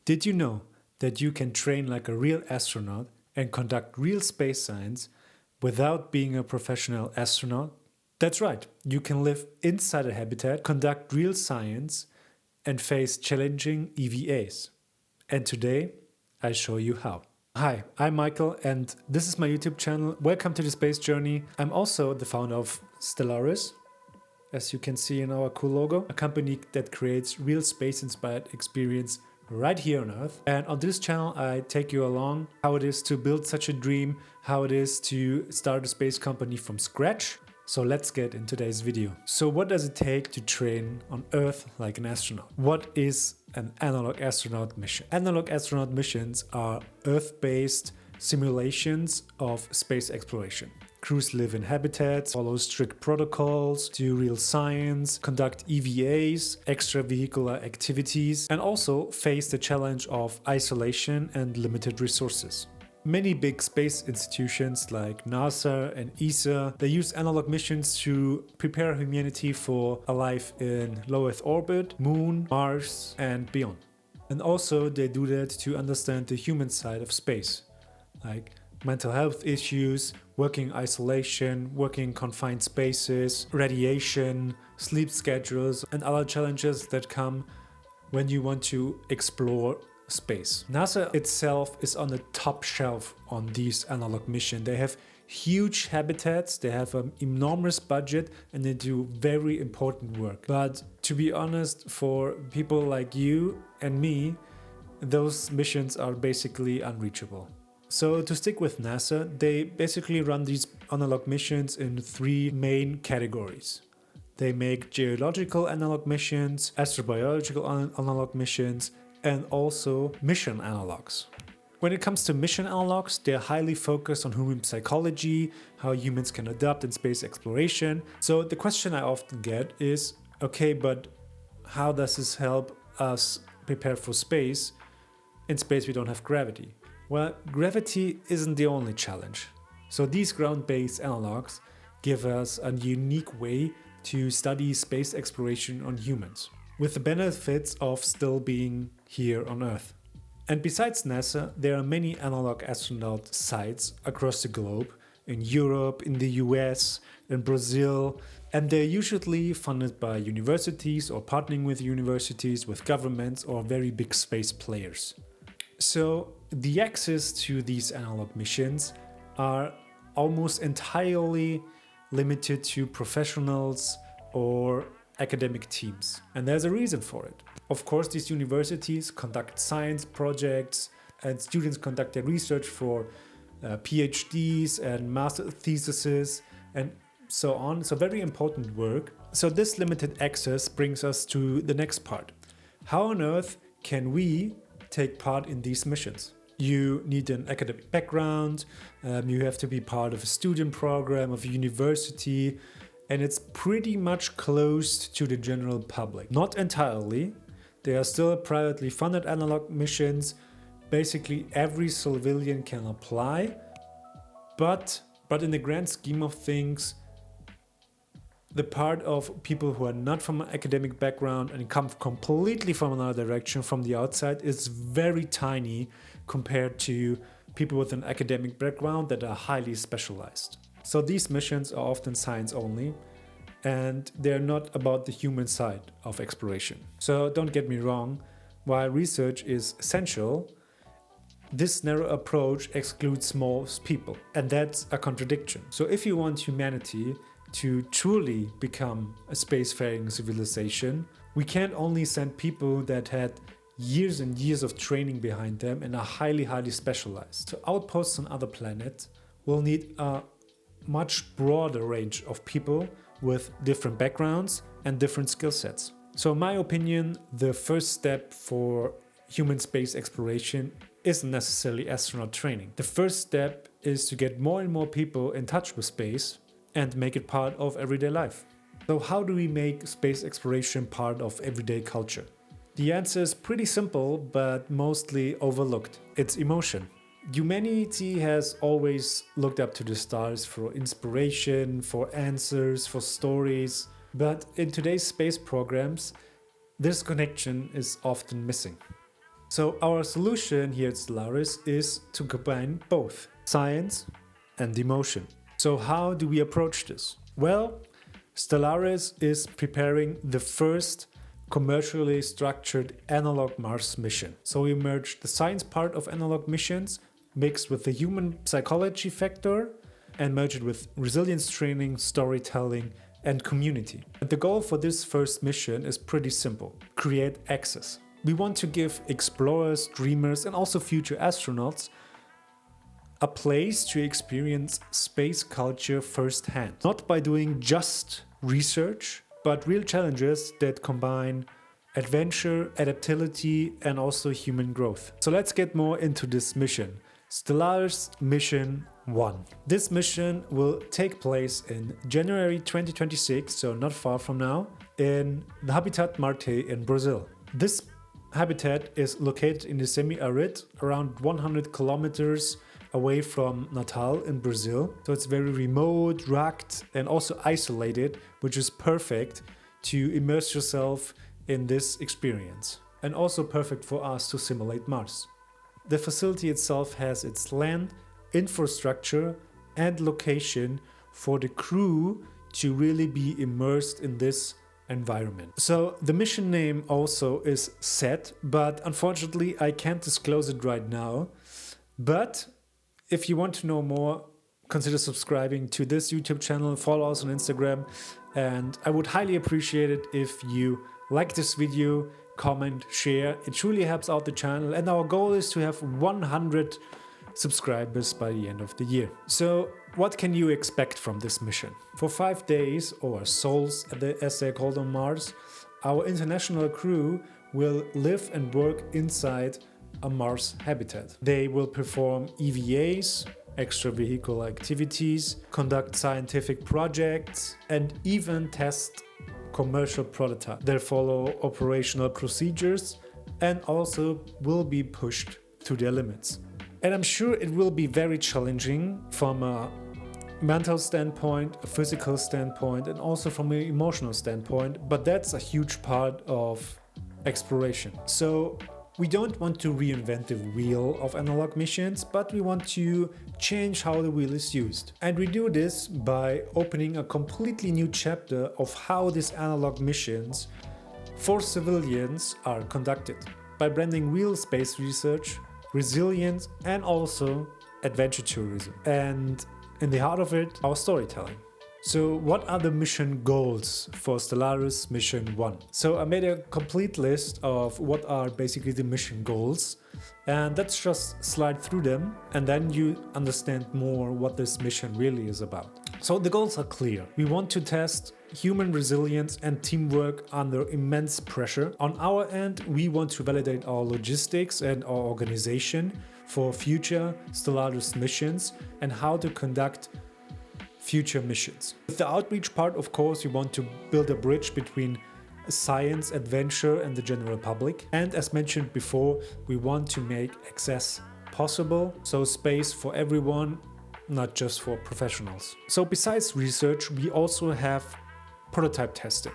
Did you know that you can train like a real astronaut and conduct real space science without being a professional astronaut? That's right, you can live inside a habitat, conduct real science, and face challenging EVAs. And today, I show you how. Hi, I'm Michael, and this is my YouTube channel. Welcome to the Space Journey. I'm also the founder of Stellaris, as you can see in our cool logo, a company that creates real space-inspired experience right here on Earth. And on this channel, I take you along how it is to build such a dream, how it is to start a space company from scratch. So let's get in today's video. So what does it take to train on Earth like an astronaut? What is an analog astronaut mission? Analog astronaut missions are Earth-based simulations of space exploration. Crews live in habitats, follow strict protocols, do real science, conduct EVAs, extravehicular activities, and also face the challenge of isolation and limited resources. Many big space institutions like NASA and ESA, they use analog missions to prepare humanity for a life in low Earth orbit, Moon, Mars, and beyond. And also they do that to understand the human side of space, like mental health issues, working isolation, working in confined spaces, radiation, sleep schedules, and other challenges that come when you want to explore space. NASA itself is on the top shelf on these analog missions. They have huge habitats, they have an enormous budget, and they do very important work. But to be honest, for people like you and me, those missions are basically unreachable. So to stick with NASA, they basically run these analog missions in three main categories. They make geological analog missions, astrobiological analog missions, and also mission analogs. When it comes to mission analogs, they're highly focused on human psychology, how humans can adapt in space exploration. So the question I often get is, okay, but how does this help us prepare for space? In space we don't have gravity. Well, gravity isn't the only challenge. So these ground-based analogs give us a unique way to study space exploration on humans, with the benefits of still being here on Earth. And besides NASA, there are many analog astronaut sites across the globe, in Europe, in the US, in Brazil, and they're usually funded by universities or partnering with universities, with governments or very big space players. So the access to these analog missions are almost entirely limited to professionals or academic teams. And there's a reason for it. Of course, these universities conduct science projects and students conduct their research for PhDs and master theses and so on. So very important work. So this limited access brings us to the next part. How on earth can we take part in these missions? You need an academic background, you have to be part of a student program of a university, and it's pretty much closed to the general public. Not entirely. There are still privately funded analog missions. Basically every civilian can apply, but in the grand scheme of things, the part of people who are not from an academic background and come completely from another direction from the outside is very tiny compared to people with an academic background that are highly specialized. So these missions are often science only, and they're not about the human side of exploration. So don't get me wrong, while research is essential, this narrow approach excludes most people, and that's a contradiction. So if you want humanity to truly become a spacefaring civilization, we can't only send people that had years and years of training behind them and are highly specialized. So outposts on other planets will need a much broader range of people with different backgrounds and different skill sets. So in my opinion, the first step for human space exploration isn't necessarily astronaut training. The first step is to get more and more people in touch with space and make it part of everyday life. So how do we make space exploration part of everyday culture? The answer is pretty simple, but mostly overlooked. It's emotion. Humanity has always looked up to the stars for inspiration, for answers, for stories. But in today's space programs, this connection is often missing. So our solution here at Stellaris is to combine both science and emotion. So how do we approach this? Well, Stellaris is preparing the first commercially structured analog Mars mission. So we merged the science part of analog missions mixed with the human psychology factor and merged it with resilience training, storytelling, and community. And the goal for this first mission is pretty simple: create access. We want to give explorers, dreamers, and also future astronauts a place to experience space culture firsthand. Not by doing just research, but real challenges that combine adventure, adaptability, and also human growth. So let's get more into this mission. Stellaris Mission One. This mission will take place in January 2026, so not far from now, in the Habitat Marte in Brazil. This habitat is located in the semi-arid, around 100 kilometers away from Natal in Brazil. So it's very remote, rugged, and also isolated, which is perfect to immerse yourself in this experience. And also perfect for us to simulate Mars. The facility itself has its land, infrastructure, and location for the crew to really be immersed in this environment. So the mission name also is set, but unfortunately I can't disclose it right now. But if you want to know more, consider subscribing to this YouTube channel, follow us on Instagram, and I would highly appreciate it if you like this video, comment, share. It truly helps out the channel, and our goal is to have 100 subscribers by the end of the year. So what can you expect from this mission? For 5 days, or souls as they're called on Mars, our international crew will live and work inside a Mars habitat. They will perform EVAs, extravehicular activities, conduct scientific projects, and even test commercial prototypes. They follow operational procedures and also will be pushed to their limits. And I'm sure it will be very challenging from a mental standpoint, a physical standpoint, and also from an emotional standpoint, but that's a huge part of exploration. So we don't want to reinvent the wheel of analog missions, but we want to change how the wheel is used. And we do this by opening a completely new chapter of how these analog missions for civilians are conducted, by blending real space research, resilience, and also adventure tourism. And in the heart of it, our storytelling. So what are the mission goals for Stellaris Mission One? So I made a complete list of what are basically the mission goals, and let's just slide through them, and then you understand more what this mission really is about. So the goals are clear. We want to test human resilience and teamwork under immense pressure. On our end, we want to validate our logistics and our organization for future Stellaris missions and how to conduct future missions. With the outreach part, of course, we want to build a bridge between science, adventure, and the general public. And as mentioned before, we want to make access possible, so space for everyone, not just for professionals. So besides research, we also have prototype testing.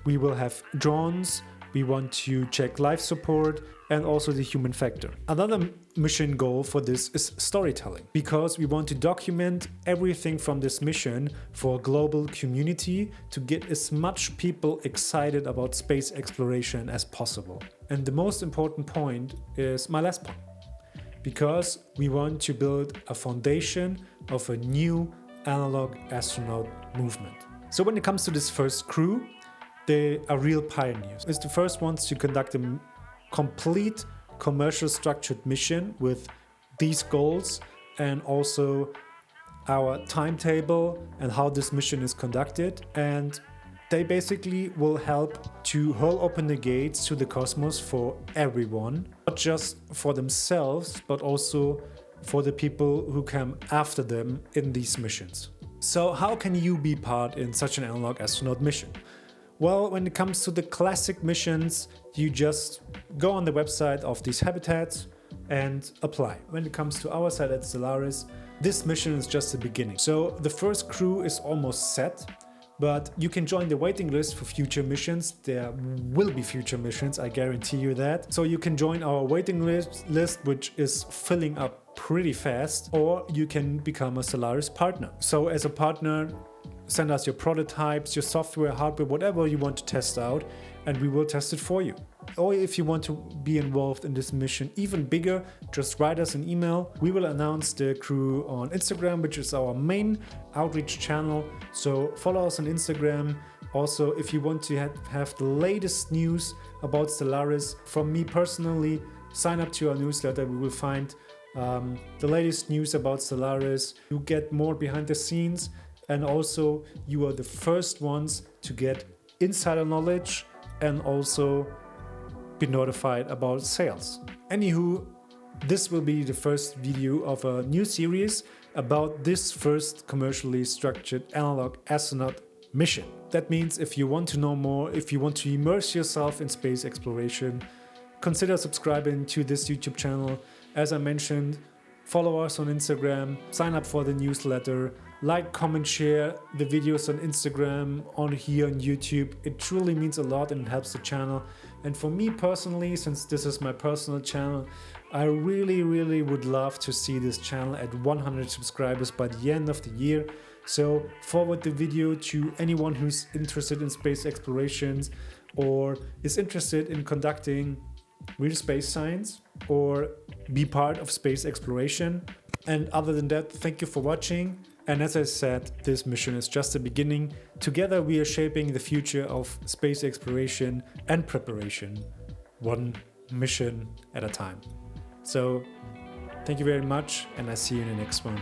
We will have drones, we want to check life support, and also the human factor. Another mission goal for this is storytelling, because we want to document everything from this mission for a global community to get as much people excited about space exploration as possible. And the most important point is my last point, because we want to build a foundation of a new analog astronaut movement. So when it comes to this first crew, they are real pioneers. It's the first ones to conduct a complete commercial structured mission with these goals and also our timetable and how this mission is conducted. And they basically will help to hurl open the gates to the cosmos for everyone, not just for themselves, but also for the people who come after them in these missions. So how can you be part in such an analog astronaut mission? Well, when it comes to the classic missions, you just go on the website of these habitats and apply. When it comes to our side at Stellaris, this mission is just the beginning. So the first crew is almost set. But you can join the waiting list for future missions. There will be future missions, I guarantee you that. So you can join our waiting list, which is filling up pretty fast, or you can become a Stellaris partner. So as a partner, send us your prototypes, your software, hardware, whatever you want to test out, and we will test it for you. Or if you want to be involved in this mission even bigger, just write us an email. We will announce the crew on Instagram, which is our main outreach channel. So follow us on Instagram. Also, if you want to have the latest news about Stellaris from me personally, sign up to our newsletter. We will find the latest news about Stellaris. You get more behind the scenes, and also you are the first ones to get insider knowledge and also be notified about sales. Anywho, this will be the first video of a new series about this first commercially structured analog astronaut mission. That means if you want to know more, if you want to immerse yourself in space exploration, consider subscribing to this YouTube channel. As I mentioned, follow us on Instagram, sign up for the newsletter, like, comment, share the videos on Instagram, on here on YouTube. It truly means a lot and it helps the channel. And for me personally, since this is my personal channel, I really would love to see this channel at 100 subscribers by the end of the year. So forward the video to anyone who's interested in space explorations or is interested in conducting real space science or be part of space exploration. And other than that, thank you for watching. And as I said, this mission is just the beginning. Together we are shaping the future of space exploration and preparation, one mission at a time. So thank you very much, and I see you in the next one.